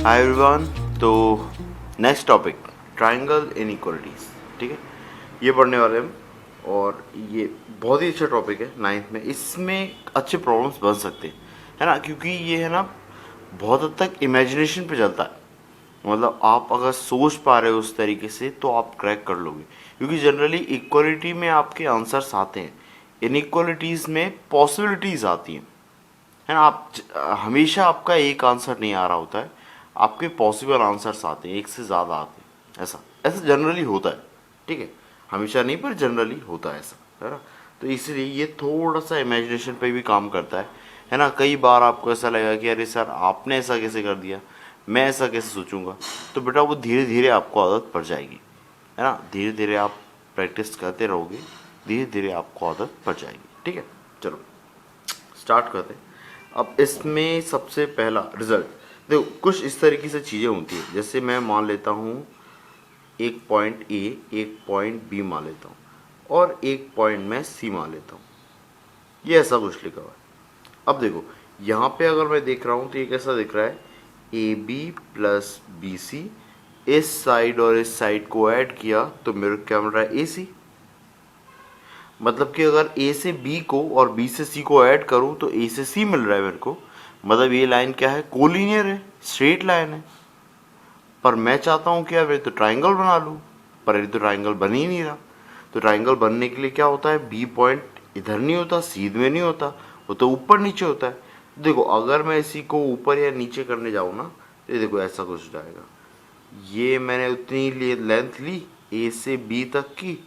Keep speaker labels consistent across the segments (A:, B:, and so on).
A: Hi everyone. तो next topic triangle inequalities, ठीक है, ये पढ़ने वाले हम। और ये बहुत ही अच्छा टॉपिक है नाइन्थ में। इसमें अच्छे प्रॉब्लम्स बन सकते हैं, है ना, क्योंकि ये है ना बहुत हद तक इमेजिनेशन पे चलता है। मतलब आप अगर सोच पा रहे हो उस तरीके से तो आप क्रैक कर लोगे, क्योंकि जनरली इक्वालिटी में आपके आंसर्स आते हैं, इनइक्वालिटीज़ में पॉसिबिलिटीज़ आती हैं, है ना। आप हमेशा आपका एक आंसर नहीं आ रहा होता है, आपके पॉसिबल आंसर्स आते हैं, एक से ज़्यादा आते हैं। ऐसा ऐसा जनरली होता है, ठीक है, हमेशा नहीं पर जनरली होता है ऐसा, है ना। तो इसलिए ये थोड़ा सा इमेजिनेशन पे भी काम करता है ना। कई बार आपको ऐसा लगेगा कि अरे सर आपने ऐसा कैसे कर दिया, मैं ऐसा कैसे सोचूंगा। तो बेटा वो धीरे धीरे आपको आदत पड़ जाएगी, है ना। धीरे धीरे आप प्रैक्टिस करते रहोगे, धीरे धीरे आपको आदत पड़ जाएगी, ठीक है। चलो स्टार्ट करते हैं। अब इसमें सबसे पहला रिजल्ट देखो, कुछ इस तरीके से चीज़ें होती है। जैसे मैं मान लेता हूँ एक पॉइंट ए, एक पॉइंट बी मान लेता हूँ, और एक पॉइंट मैं सी मान लेता हूँ। ये ऐसा कुछ लिखा हुआ है। अब देखो यहाँ पे अगर मैं देख रहा हूँ तो ये कैसा दिख रहा है, A B plus B C. इस साइड और इस साइड को ऐड किया तो मेरे को क्या मिल रहा है, ए सी। मतलब कि अगर ए से बी को और बी से सी को ऐड करूं तो ए से सी मिल रहा है मेरे को। मतलब ये लाइन क्या है, कोलिनियर है, स्ट्रेट लाइन है। पर मैं चाहता हूं कि यार मैं तो ट्राइंगल बना लूं, पर ये तो ट्राइंगल बन ही नहीं रहा। तो ट्राइंगल बनने के लिए क्या होता है, बी पॉइंट इधर नहीं होता, सीध में नहीं होता, वो तो ऊपर नीचे होता है। देखो अगर मैं इसी को ऊपर या नीचे करने जाऊँ ना तो ये देखो ऐसा कुछ हो जाएगा। ये मैंने उतनी लेंथ ली ए से बी तक की,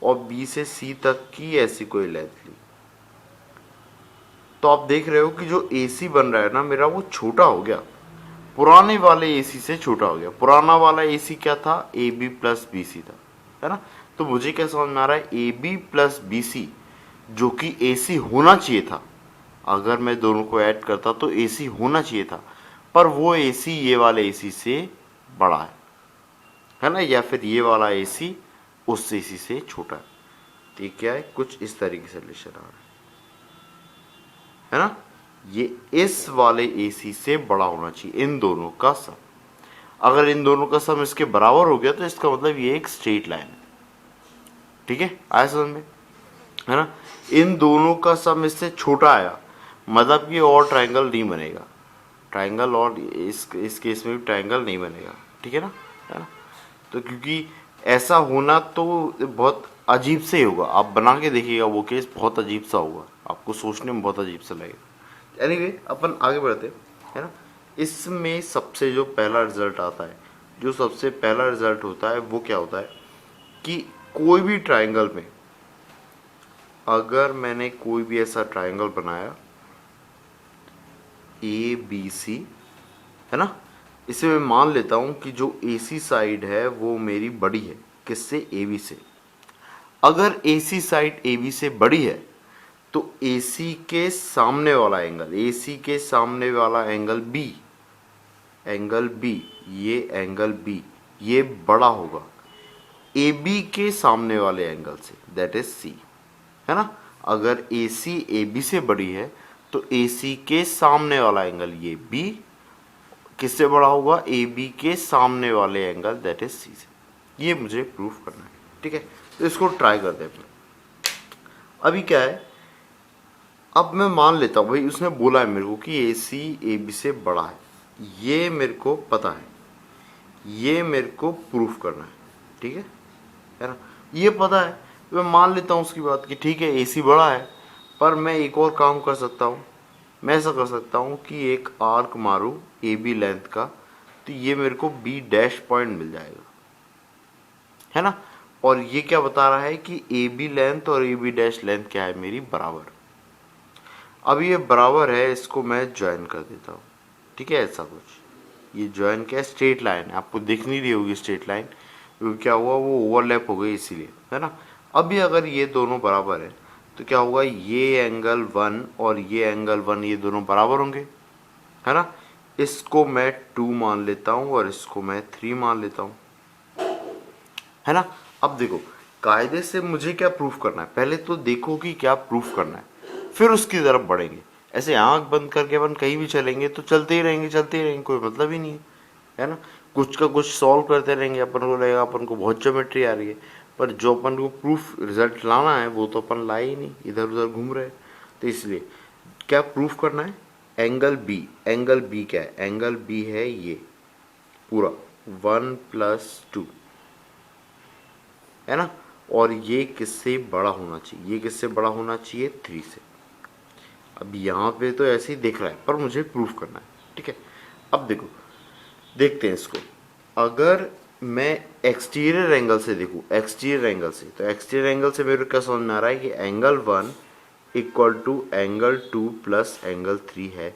A: और बी से सी तक की ऐसी कोई लेंथ ली। तो आप देख रहे हो कि जो एसी बन रहा है ना मेरा, वो छोटा हो गया, पुराने वाले एसी से छोटा हो गया। पुराना वाला एसी क्या था, A B plus B C था, है ना। तो मुझे क्या समझ में आ रहा है, A B plus B C जो कि एसी होना चाहिए था, अगर मैं दोनों को ऐड करता तो एसी होना चाहिए था, पर वो एसी ये वाले एसी से बड़ा है ना, या फिर ये वाला एसी उस एसी से छोटा है। तो ये क्या है, कुछ इस तरीके से रिलेशन आ रहा है ना। ये इस वाले एसी से बड़ा होना चाहिए, इन दोनों का सम। अगर इन दोनों का सम इसके बराबर हो गया तो इसका मतलब ये एक स्ट्रेट लाइन है, ठीक है, आया समझ में, है ना। इन दोनों का सम इससे छोटा आया, मतलब कि और ट्रायंगल नहीं बनेगा, ट्रायंगल और इस केस में भी ट्रायंगल नहीं बनेगा, ठीक है ना। तो क्योंकि ऐसा होना तो बहुत अजीब से ही होगा, आप बना के देखिएगा वो केस, बहुत अजीब सा होगा, आपको सोचने में बहुत अजीब सा लगेगा। एनीवे अपन आगे बढ़ते है ना। इसमें सबसे जो पहला रिजल्ट आता है, जो सबसे पहला रिजल्ट होता है वो क्या होता है कि कोई भी ट्रायंगल में अगर मैंने कोई भी ऐसा ट्रायंगल बनाया ए बी सी, है ना, इसे मैं मान लेता हूं कि जो ए सी साइड है वो मेरी बड़ी है किससे, ए बी से। अगर ए सी साइड ए बी से बड़ी है तो ए सी के सामने वाला एंगल, ए सी के सामने वाला एंगल बी, एंगल बी, ये एंगल बी ये बड़ा होगा ए बी के सामने वाले एंगल से, दैट इज सी, है ना। अगर ए सी ए बी से बड़ी है तो ए सी के सामने वाला एंगल ये बी किससे बड़ा होगा, ए बी के सामने वाले एंगल दैट इज सी से। ये मुझे प्रूफ करना है, ठीक है। तो इसको ट्राई करते हैं। अभी क्या है, अब मैं मान लेता हूँ भाई उसने बोला है मेरे को कि ए सी ए बी से बड़ा है, ये मेरे को पता है, ये मेरे को प्रूफ करना है, ठीक है ना। ये पता है तो मैं मान लेता हूँ उसकी बात कि ठीक है ए सी बड़ा है, पर मैं एक और काम कर सकता हूँ। मैं ऐसा कर सकता हूँ कि एक आर्क मारूँ ए बी लेंथ का, तो ये मेरे को बी डैश पॉइंट मिल जाएगा, है ना। और ये क्या बता रहा है कि ए बी लेंथ और ए बी डैश लेंथ क्या है मेरी, बराबर। अब ये बराबर है, इसको मैं ज्वाइन कर देता हूँ, ठीक है, ऐसा कुछ। ये ज्वाइन क्या है, स्ट्रेट लाइन है, आपको दिख नहीं रही होगी स्ट्रेट लाइन, क्योंकि क्या हुआ वो ओवरलैप हो गई इसीलिए, है ना। अभी अगर ये दोनों बराबर है तो क्या होगा, ये एंगल 1 और ये एंगल 1 ये दोनों बराबर होंगे, है ना। इसको मैं 2 मान लेता हूँ और इसको मैं 3 मान लेता हूँ, है ना। अब देखो कायदे से मुझे क्या प्रूफ करना है, पहले तो देखो कि क्या प्रूफ करना है, फिर उसकी तरफ बढ़ेंगे। ऐसे आंख बंद करके अपन कहीं भी चलेंगे तो चलते ही रहेंगे, चलते ही रहेंगे, कोई मतलब ही नहीं है, है ना। कुछ का कुछ सॉल्व करते रहेंगे, अपन को लगेगा अपन को बहुत ज्योमेट्री आ रही है, पर जो अपन को प्रूफ रिजल्ट लाना है वो तो अपन लाए ही नहीं, इधर उधर घूम रहे। तो इसलिए क्या प्रूफ करना है, एंगल बी, एंगल बी क्या है, एंगल बी है ये पूरा 1+2, है ना। और ये किससे बड़ा होना चाहिए, ये किससे बड़ा होना चाहिए, 3 से। अब यहाँ पे तो ऐसे ही दिख रहा है, पर मुझे प्रूफ करना है, ठीक है। अब देखो, देखते हैं इसको। अगर मैं एक्सटीरियर एंगल से देखूँ, एक्सटीरियर एंगल से, तो एक्सटीरियर एंगल से मेरे को क्या समझ में आ रहा है कि angle 1 equal to angle 2 plus angle 3 है,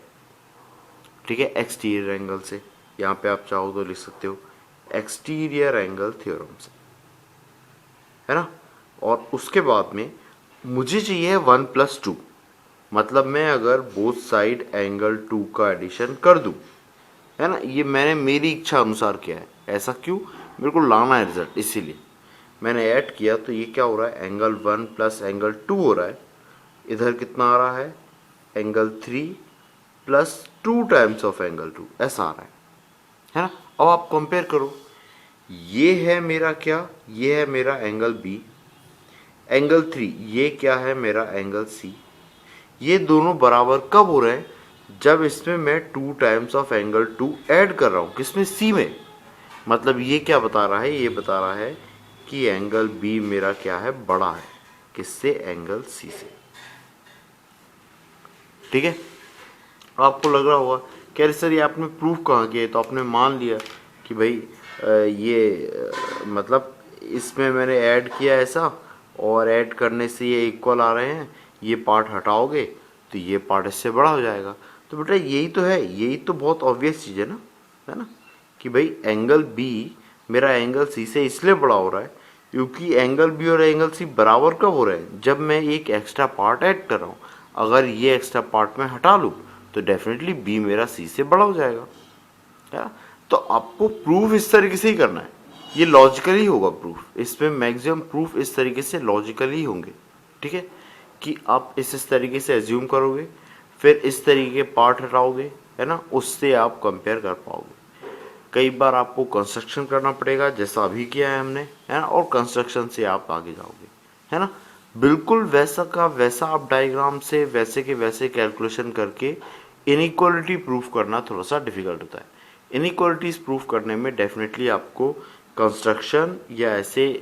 A: ठीक है। एक्सटीरियर एंगल से, यहाँ पे आप चाहो तो लिख सकते हो एक्सटीरियर एंगल थ्योरम से, है ना। और उसके बाद में मुझे चाहिए 1+2, मतलब मैं अगर बोथ साइड एंगल 2 का एडिशन कर दूं, है ना, ये मैंने मेरी इच्छा अनुसार किया है। ऐसा क्यों, मेरे को लाना है रिजल्ट, इसीलिए मैंने ऐड किया। तो ये क्या हो रहा है, एंगल 1 प्लस एंगल 2 हो रहा है। इधर कितना आ रहा है, angle 3 plus 2 times of angle 2, ऐसा आ रहा है ना। अब आप कंपेयर करो, ये है मेरा क्या, ये है मेरा एंगल बी, एंगल 3 ये क्या है मेरा एंगल सी। ये दोनों बराबर कब हो रहे हैं, जब इसमें मैं 2 टाइम्स ऑफ एंगल 2 ऐड कर रहा हूँ, किसमें, सी में। मतलब ये क्या बता रहा है, ये बता रहा है कि एंगल बी मेरा क्या है, बड़ा है किससे, एंगल सी से, ठीक है। आपको लग रहा होगा कह रहे सर ये आपने प्रूफ कहाँ किया, तो आपने मान लिया कि भाई मतलब इसमें मैंने ऐड किया ऐसा, और ऐड करने से ये इक्वल आ रहे हैं, ये पार्ट हटाओगे तो ये पार्ट इससे बड़ा हो जाएगा। तो बेटा यही तो है, यही तो बहुत ऑब्वियस चीज़ है ना, कि भाई एंगल बी मेरा एंगल सी से इसलिए बड़ा हो रहा है क्योंकि एंगल बी और एंगल सी बराबर कब हो रहे हैं, जब मैं एक एक्स्ट्रा पार्ट ऐड कर रहा हूँ। अगर ये एक्स्ट्रा पार्ट मैं हटा लूँ तो डेफिनेटली बी मेरा सी से बड़ा हो जाएगा, है ना। तो आपको प्रूफ इस तरीके से ही करना है, ये लॉजिकली होगा प्रूफ, इसमें मैक्सिमम प्रूफ इस तरीके से लॉजिकली होंगे, ठीक है। कि आप इस तरीके से एज्यूम करोगे, फिर इस तरीके के पार्ट हटाओगे, है ना, उससे आप कंपेयर कर पाओगे। कई बार आपको कंस्ट्रक्शन करना पड़ेगा, जैसा अभी किया है हमने, है ना, और कंस्ट्रक्शन से आप आगे जाओगे, है ना। बिल्कुल वैसा का वैसा आप डायग्राम से वैसे के वैसे कैलकुलेशन करके इनइक्वालिटी प्रूफ करना थोड़ा सा डिफिकल्ट होता है। इनइक्वालिटीज प्रूफ करने में डेफिनेटली आपको कंस्ट्रक्शन या ऐसी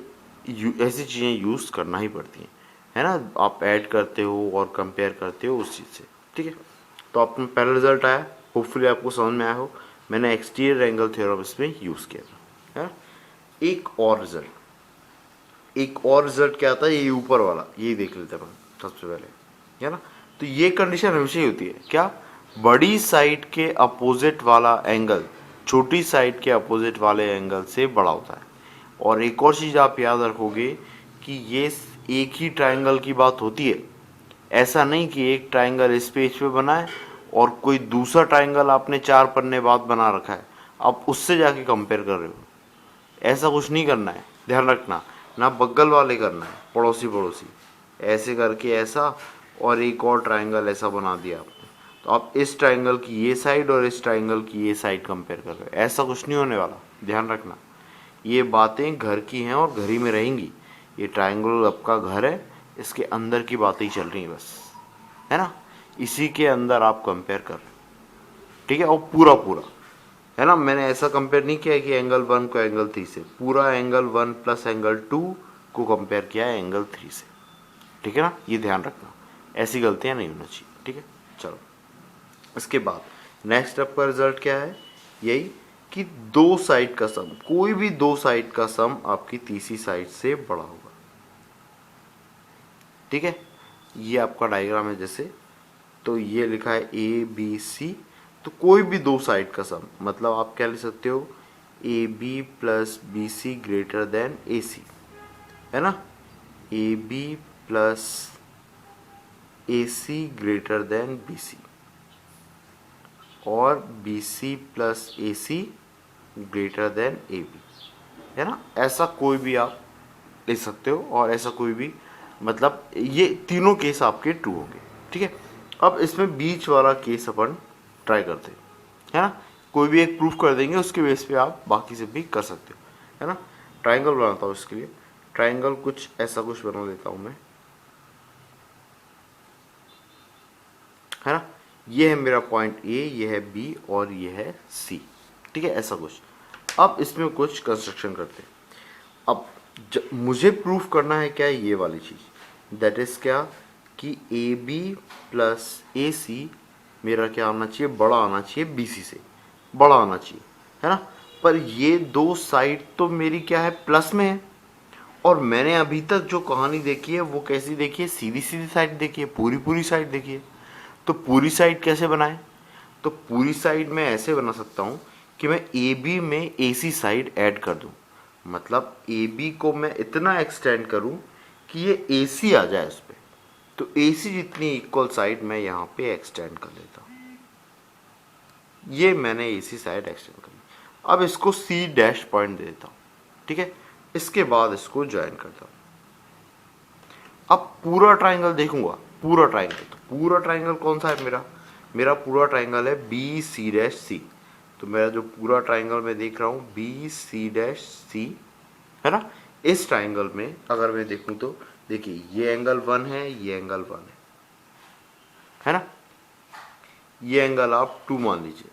A: चीज़ें यूज़ करना ही पड़ती हैं, है ना। आप ऐड करते हो और कंपेयर करते हो उस चीज़ से, ठीक है। तो आपका पहला रिजल्ट आया, होपफुली आपको समझ में आया हो। मैंने एक्सटीरियर एंगल थ्योरम इसमें यूज़ किया था, है। एक और रिजल्ट क्या आता है, ये ऊपर वाला, ये देख लेते हैं अपन सबसे पहले, है ना। तो ये कंडीशन हमेशा ही होती है, क्या, बड़ी साइड के अपोजिट वाला एंगल छोटी साइड के अपोजिट वाले एंगल से बड़ा होता है। और एक और चीज़ आप याद रखोगे कि ये एक ही ट्राइंगल की बात होती है, ऐसा नहीं कि एक ट्राइंगल इस पेज पे बना है और कोई दूसरा ट्राइंगल आपने 4 पन्ने बाद बना रखा है, आप उससे जाके कंपेयर कर रहे हो। ऐसा कुछ नहीं करना है, ध्यान रखना, ना बगल वाले करना है, पड़ोसी पड़ोसी ऐसे करके ऐसा, और एक और ट्राइंगल ऐसा बना दिया आपने, तो आप इस ट्राइंगल की ये साइड और इस ट्राइंगल की ये साइड कंपेयर कर रहे हो, ऐसा कुछ नहीं होने वाला, ध्यान रखना। ये बातें घर की हैं और घर ही में रहेंगी। ये ट्राइंगल आपका घर है, इसके अंदर की बातें ही चल रही हैं बस, है ना। इसी के अंदर आप कंपेयर कर रहे हो, ठीक है। और पूरा पूरा, है ना, मैंने ऐसा कंपेयर नहीं किया कि एंगल 1 को एंगल 3 से, पूरा एंगल 1 प्लस एंगल 2 को कंपेयर किया है एंगल 3 से, ठीक है ना। ये ध्यान रखना, ऐसी गलतियां नहीं होना चाहिए, ठीक है। चलो, इसके बाद नेक्स्ट स्टेप का रिजल्ट क्या है, यही कि दो साइड का सम, कोई भी दो साइड का सम आपकी तीसरी साइड से बड़ा होगा, ठीक है। ये आपका डायग्राम है जैसे, तो ये लिखा है ए बी सी, तो कोई भी दो साइड का सम, मतलब आप क्या लिख सकते हो, A B plus B C greater than A C, है ना, A B plus A C greater than B C, और B C plus A C greater than A B, है ना। ऐसा कोई भी आप लिख सकते हो, और ऐसा कोई भी, मतलब ये तीनों केस आपके ट्रू होंगे, ठीक है। अब इसमें बीच वाला केस अपन ट्राई करते हैं, है ना। कोई भी एक प्रूफ कर देंगे, उसके बेस पे आप बाकी से भी कर सकते हो, है ना। ट्राइंगल बनाता हूँ इसके लिए। ट्राइंगल कुछ ऐसा कुछ बना लेता हूँ मैं, है ना। ये है मेरा पॉइंट ए, ये है बी और ये है सी, ठीक है, ऐसा कुछ। अब इसमें कुछ कंस्ट्रक्शन करते हैं। अब मुझे प्रूफ करना है क्या, ये वाली चीज़, दैट इज़ क्या, कि ए बी प्लस ए सी मेरा क्या आना चाहिए, बड़ा आना चाहिए बी सी से, बड़ा आना चाहिए, है ना। पर ये दो साइड तो मेरी क्या है, प्लस में है। और मैंने अभी तक जो कहानी देखी है वो कैसी देखी है, सीधी सीधी साइड देखी है, पूरी पूरी साइड देखी है। तो पूरी साइड कैसे बनाए, तो पूरी साइड में ऐसे बना सकता हूँ कि मैं ए बी में ए सी साइड ऐड कर दूँ। मतलब ए बी को मैं इतना एक्सटेंड करूँ कि ये ए सी आ जाए उस पर। तो ए सी जितनी इक्वल साइड मैं यहाँ पे एक्सटेंड कर लेता हूँ। ये मैंने ए सी साइड एक्सटेंड कर ली। अब इसको सी डैश पॉइंट दे देता हूँ, ठीक है। इसके बाद इसको ज्वाइन करता हूँ। अब पूरा ट्राइंगल देखूंगा, पूरा ट्राइंगल, तो पूरा ट्राइंगल कौन सा है मेरा, मेरा पूरा ट्राइंगल है बी सी डैश सी। तो मेरा जो पूरा ट्राइंगल मैं देख रहा हूँ बी सी डैश सी, है ना। इस ट्राइंगल में अगर मैं देखूं तो देखिए ये एंगल 1 है, ये एंगल 1 है ना। ये एंगल आप 2 मान लीजिए,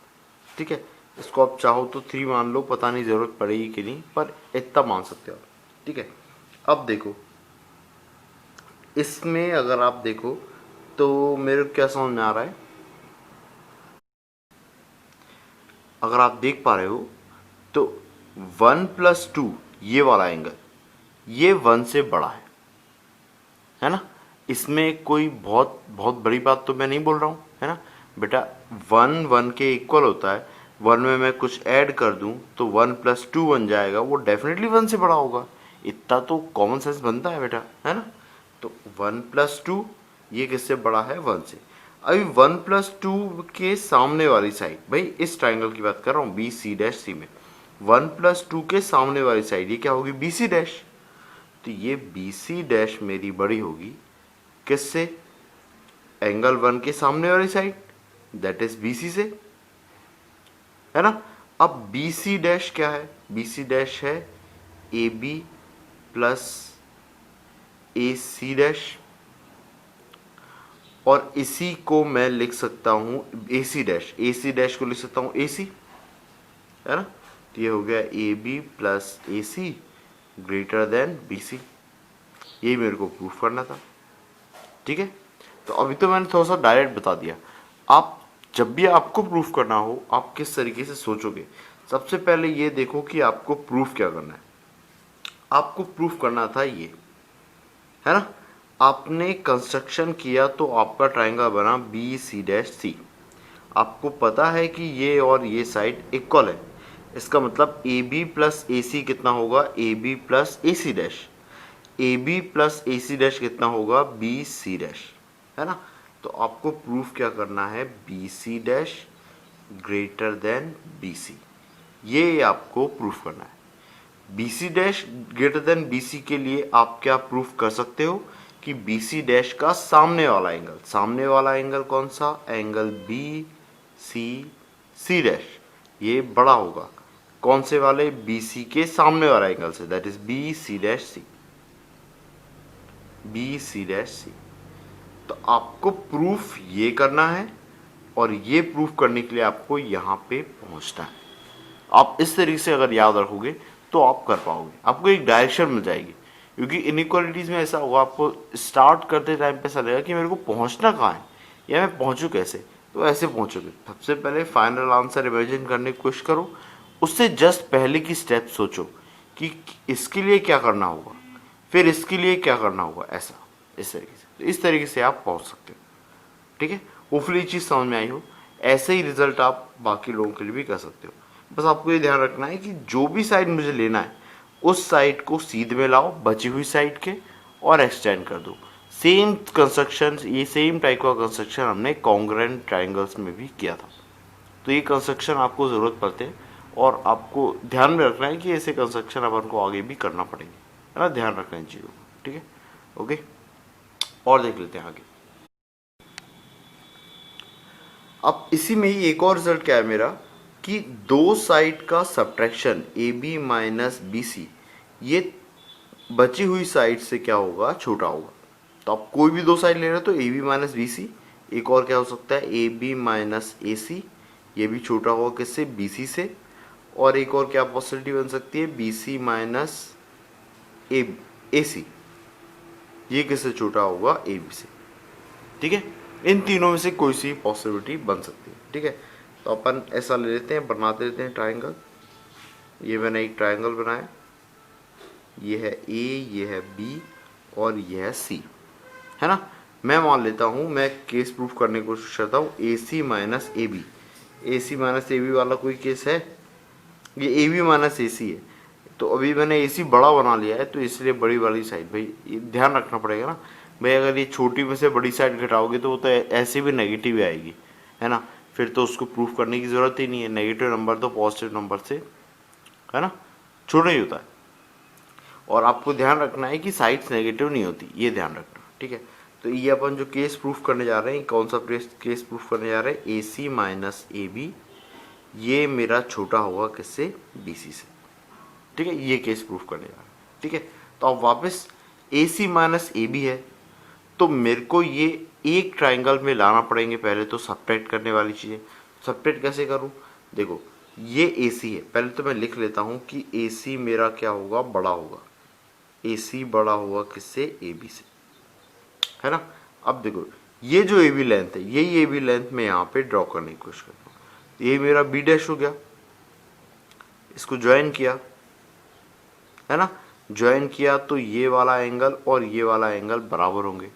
A: ठीक है। इसको आप चाहो तो 3 मान लो, पता नहीं जरूरत पड़ेगी कि नहीं, पर इतना मान सकते हो आप, ठीक है। अब देखो इसमें अगर आप देखो तो मेरे को क्या समझ में आ रहा है, अगर आप देख पा रहे हो तो 1+2 ये वाला एंगल, ये 1 से बड़ा है ना। इसमें कोई बहुत बहुत बड़ी बात तो मैं नहीं बोल रहा हूँ, है ना बेटा। 1 1 के इक्वल होता है, 1 में मैं कुछ ऐड कर दूं तो 1+2 बन जाएगा, वो डेफिनेटली 1 से बड़ा होगा। इतना तो कॉमन सेंस बनता है बेटा, है ना। तो 1+2 ये किससे बड़ा है, 1 से। अभी 1+2 के सामने वाली साइड, भाई इस ट्राइंगल की बात कर रहा हूँ बी सी डैश सी में, 1+2 के सामने वाली साइड ये क्या होगी, बी सी डैश। तो ये बी सी डैश मेरी बड़ी होगी किससे, एंगल 1 के सामने वाली side, that is B C से, है ना। अब बी सी डैश क्या है, बी सी डैश है A B plus A C dash, और इसी को मैं लिख सकता हूं ए सी डैश को लिख सकता हूं ए सी, है ना। तो ये हो गया A B plus A C greater than B C, यही मेरे को प्रूफ करना था, ठीक है। तो अभी तो मैंने थोड़ा सा डायरेक्ट बता दिया। आप जब भी आपको प्रूफ करना हो आप किस तरीके से सोचोगे, सबसे पहले ये देखो कि आपको प्रूफ क्या करना है। आपको प्रूफ करना था ये, है ना। आपने कंस्ट्रक्शन किया तो आपका ट्राइंगल बना बी सी डैश सी। आपको पता है कि ये और ये साइड इक्वल है, इसका मतलब ए बी प्लस ए सी कितना होगा, A B plus A C dash. A B plus A C dash कितना होगा, बी सी डैश, है ना। तो आपको प्रूफ क्या करना है, B C dash greater than B C, ये आपको प्रूफ करना है। B C dash greater than B C के लिए आप क्या प्रूफ कर सकते हो कि बी सी डैश का सामने वाला एंगल, सामने वाला एंगल कौन सा, angle B C C dash, ये बड़ा होगा कौन से वाले, बी सी के सामने वाला एंगल से, that is B C dash C, B C dash C. तो आपको प्रूफ ये करना है और ये प्रूफ करने के लिए आपको यहाँ पे पहुँचना है। आप इस तरीके से अगर याद रखोगे तो आप कर पाओगे, आपको एक डायरेक्शन मिल जाएगी। क्योंकि इनइक्वालिटीज़ में ऐसा होगा, आपको स्टार्ट करते टाइम पे ऐसा लगेगा कि मेरे को पहुँचना कहाँ है या मैं पहुँचूँ कैसे, तो ऐसे पहुँचोगे। सबसे पहले फाइनल आंसर इमेजिन करने की कोशिश करो, उससे जस्ट पहले की स्टेप सोचो कि इसके लिए क्या करना होगा, फिर इसके लिए क्या करना होगा, ऐसा इस तरीके से आप पहुँच सकते हो, ठीक है। होपफुली चीज़ समझ में आई हो। ऐसे ही रिजल्ट आप बाकी लोगों के लिए भी कर सकते हो। बस आपको ये ध्यान रखना है कि जो भी साइड मुझे लेना है उस साइड को सीधे में लाओ बची हुई साइड के और एक्सटेंड कर दो। सेम कंस्ट्रक्शन, ये सेम टाइप का कंस्ट्रक्शन हमने कॉन्ग्रुएंट ट्राइंगल्स में भी किया था। तो ये कंस्ट्रक्शन आपको ज़रूरत पड़ते हैं और आपको ध्यान में रखना है कि ऐसे कंस्ट्रक्शन अपन को आगे भी करना पड़ेंगे, है ना। ध्यान रखना इन चीज़ों को, ठीक है। ओके, और देख लेते हैं आगे। अब इसी में ही एक और रिजल्ट क्या है मेरा, कि दो साइड का subtraction A B minus B C, ये बची हुई साइड से क्या होगा, छोटा होगा। तो आप कोई भी दो साइड ले रहे हो तो A B minus B C, एक और क्या हो सकता है ए बी माइनस ए सी, ये भी छोटा होगा किससे, बी सी से। और एक और क्या पॉसिबिलिटी बन सकती है, बी सी माइनस ए सी, ये किससे छोटा होगा, ए बी से। ठीक है, इन तीनों में से कोई सी पॉसिबिलिटी बन सकती है। ठीक है, तो अपन ऐसा ले लेते हैं, बना देते हैं ट्राइंगल। ये मैंने एक ट्राइंगल बनाया, ये है ए, ये है बी और ये है सी, है ना। मैं मान लेता हूँ, मैं केस प्रूफ करने की कोशिश करता हूँ, A C minus A B. A C minus A B वाला कोई केस है, ये ए बी माइनस ए सी है। तो अभी मैंने ए सी बड़ा बना लिया है, तो इसलिए बड़ी वाली साइड, भाई ये ध्यान रखना पड़ेगा ना भाई, अगर ये छोटी में से बड़ी साइड घटाओगे तो वो तो ऐसे भी नेगेटिव आएगी, है ना। फिर तो उसको प्रूफ करने की ज़रूरत ही नहीं है, नेगेटिव नंबर तो पॉजिटिव नंबर से, है ना, छोटा ही होता है। और आपको ध्यान रखना है कि साइड्स नेगेटिव नहीं होती, ये ध्यान रखना। ठीक है, तो ये अपन जो केस प्रूफ करने जा रहे हैं, कौन सा केस प्रूफ करने जा रहे हैं, ए सी माइनस ए बी, ये मेरा छोटा होगा किससे, बी सी से। ठीक है, ये केस प्रूफ करने जा रहे हैं। ठीक है, तो अब वापस ए सी माइनस ए बी है, तो मेरे को ये एक ट्राइंगल में लाना पड़ेंगे पहले तो सब्ट्रैक्ट करने वाली चीज़ें। सब्ट्रैक्ट कैसे करूँ, देखो ये ए सी है, पहले तो मैं लिख लेता हूँ कि ए सी मेरा क्या होगा, बड़ा होगा, ए सी बड़ा होगा किससे, ए बी से, है ना। अब देखो ये जो ए बी लेंथ है, यही ए बी लेंथ में यहाँ पे ड्रॉ करने की कोशिश करता हूँ। ये मेरा बी डैश हो गया, इसको ज्वाइन किया, है ना, ज्वाइन किया तो ये वाला एंगल और ये वाला एंगल बराबर होंगे।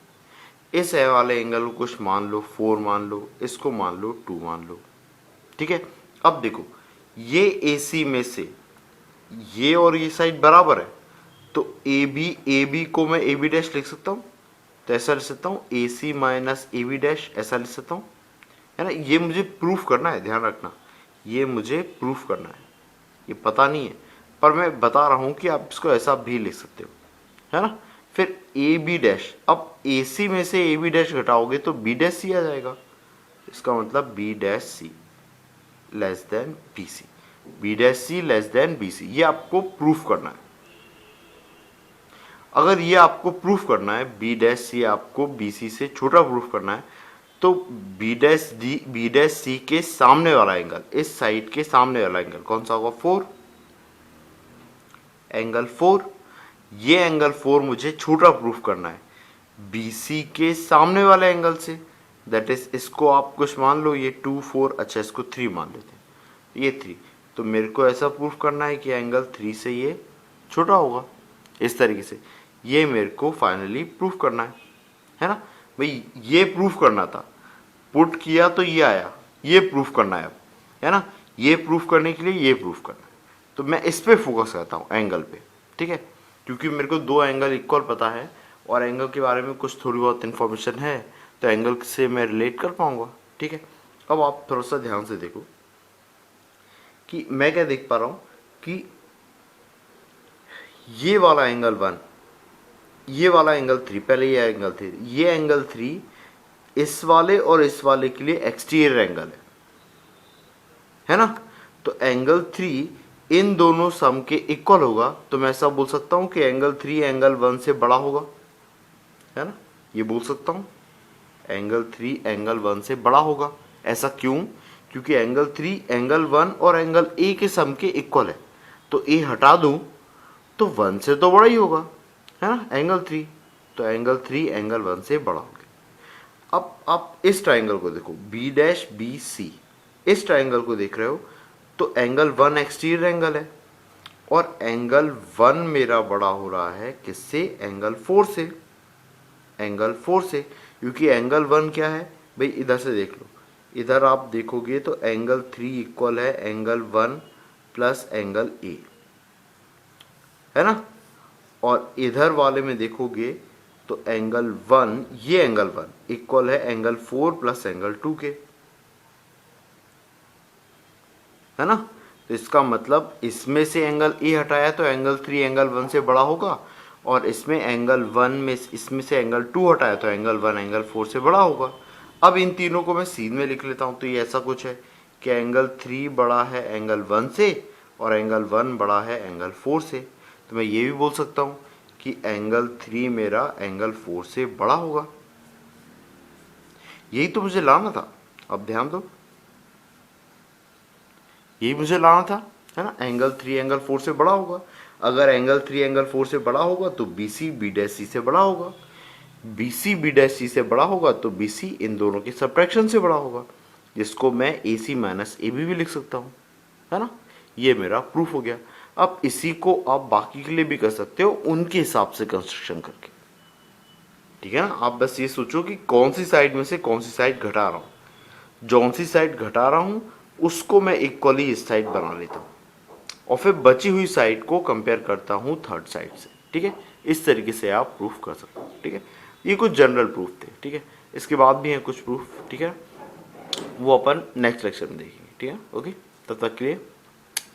A: इस ए वाले एंगल को कुछ मान लो 4 मान लो, इसको मान लो 2 मान लो। ठीक है, अब देखो ये ए सी में से ये और ये साइड बराबर है, तो ए बी को मैं ए बी डैश लिख सकता हूँ, तो ऐसा लिख सकता हूँ A C minus A B dash, ऐसा लिख सकता हूँ, है ना। ये मुझे प्रूफ करना है, ध्यान रखना, ये मुझे प्रूफ करना है, ये पता नहीं है पर मैं बता रहा हूँ कि आप इसको ऐसा भी लिख सकते हो, है ना। फिर ए बी डैश, अब ए सी में से ए बी डैश घटाओगे तो बी डैश सी आ जाएगा, इसका मतलब B dash C less than B C, B dash C less than B C, ये आपको प्रूफ करना है। अगर ये आपको प्रूफ करना है, बी डैश सी आपको बी सी से छोटा प्रूफ करना है, तो बी डैश सी के सामने वाला एंगल, इस साइड के सामने वाला एंगल कौन सा होगा, 4, एंगल 4। ये एंगल 4 मुझे छोटा प्रूफ करना है बी सी के सामने वाले एंगल से, दैट इज इसको आप कुछ मान लो, ये 2 4, अच्छा इसको 3 मान लेते हैं, ये 3। तो मेरे को ऐसा प्रूफ करना है कि एंगल 3 से ये छोटा होगा, इस तरीके से ये मेरे को फाइनली प्रूफ करना है ना। भाई ये प्रूफ करना था, पुट किया तो ये आया, ये प्रूफ करना है अब, है ना। ये प्रूफ करने के लिए ये प्रूफ करना है, तो मैं इस पे फोकस करता हूँ, एंगल पे। ठीक है, क्योंकि मेरे को दो एंगल इक्वल पता है और एंगल के बारे में कुछ थोड़ी बहुत इन्फॉर्मेशन है, तो एंगल से मैं रिलेट कर पाऊंगा। ठीक है, अब आप थोड़ा सा ध्यान से देखो कि मैं क्या देख पा रहा हूँ कि ये वाला एंगल 1, ये वाला एंगल 3, पहले ये एंगल 3, ये एंगल 3 इस वाले और इस वाले के लिए एक्सटीरियर एंगल है ना। तो एंगल 3 इन दोनों सम के इक्वल होगा, तो मैं ऐसा बोल सकता हूं कि एंगल 3 एंगल 1 से बड़ा होगा, है ना। ये बोल सकता हूं एंगल 3 एंगल 1 से बड़ा होगा। ऐसा क्यों, क्योंकि एंगल 3 एंगल 1 और एंगल ए के सम के इक्वल है, तो ए हटा दूं तो 1 से तो बड़ा ही होगा, है ना, एंगल 3। तो एंगल 3 एंगल 1 से बड़ा हो गया। अब आप इस ट्राइंगल को देखो, बी डैश बी सी, इस ट्राइंगल को देख रहे हो, तो एंगल 1 एक्सटीरियर एंगल है और एंगल 1 मेरा बड़ा हो रहा है किससे, एंगल 4 से, एंगल 4 से। क्योंकि एंगल 1 क्या है भाई, इधर से देख लो, इधर आप देखोगे तो एंगल 3 इक्वल है एंगल 1 प्लस एंगल ए, है ना। और इधर वाले में देखोगे तो एंगल 1, ये एंगल 1 इक्वल है एंगल 4 प्लस एंगल 2 के, है ना। तो इसका मतलब इसमें से एंगल ए हटाया तो एंगल 3 एंगल 1 से बड़ा होगा, और इसमें एंगल 1 में इसमें से एंगल 2 हटाया तो एंगल 1 एंगल 4 से बड़ा होगा। अब इन तीनों को मैं सीन में लिख लेता हूं, तो ये ऐसा कुछ है, कि एंगल 3 बड़ा है एंगल 1 से और एंगल 1 बड़ा है एंगल 4 से, तो मैं ये भी बोल सकता हूँ कि एंगल 3 मेरा एंगल 4 से बड़ा होगा। यही तो मुझे लाना था, अब ध्यान दो, यही मुझे लाना था, है ना। एंगल 3 एंगल 4 से बड़ा होगा। अगर एंगल 3 एंगल 4 से बड़ा होगा तो BC B डैश C से बड़ा होगा, BC B डैश C से बड़ा होगा तो BC इन दोनों की सब्ट्रैक्शन से बड़ा होगा, जिसको मैं AC माइनस AB भी लिख सकता हूँ, है ना। ये मेरा प्रूफ हो गया। अब इसी को आप बाकी के लिए भी कर सकते हो उनके हिसाब से कंस्ट्रक्शन करके, ठीक है ना। आप बस ये सोचो कि कौन सी साइड में से कौन सी साइड घटा रहा हूँ, जौन सी साइड घटा रहा हूँ उसको मैं इक्वली इस साइड बना लेता हूँ और फिर बची हुई साइड को कंपेयर करता हूँ थर्ड साइड से, ठीक है। इस तरीके से आप प्रूफ कर सकते हो, ठीक है। ये कुछ जनरल प्रूफ थे, ठीक है। इसके बाद भी हैं कुछ प्रूफ, ठीक है, वो अपन नेक्स्ट लेक्चर में देखेंगे, ठीक है। ओके, तब तक के लिए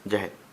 A: जय हिंद।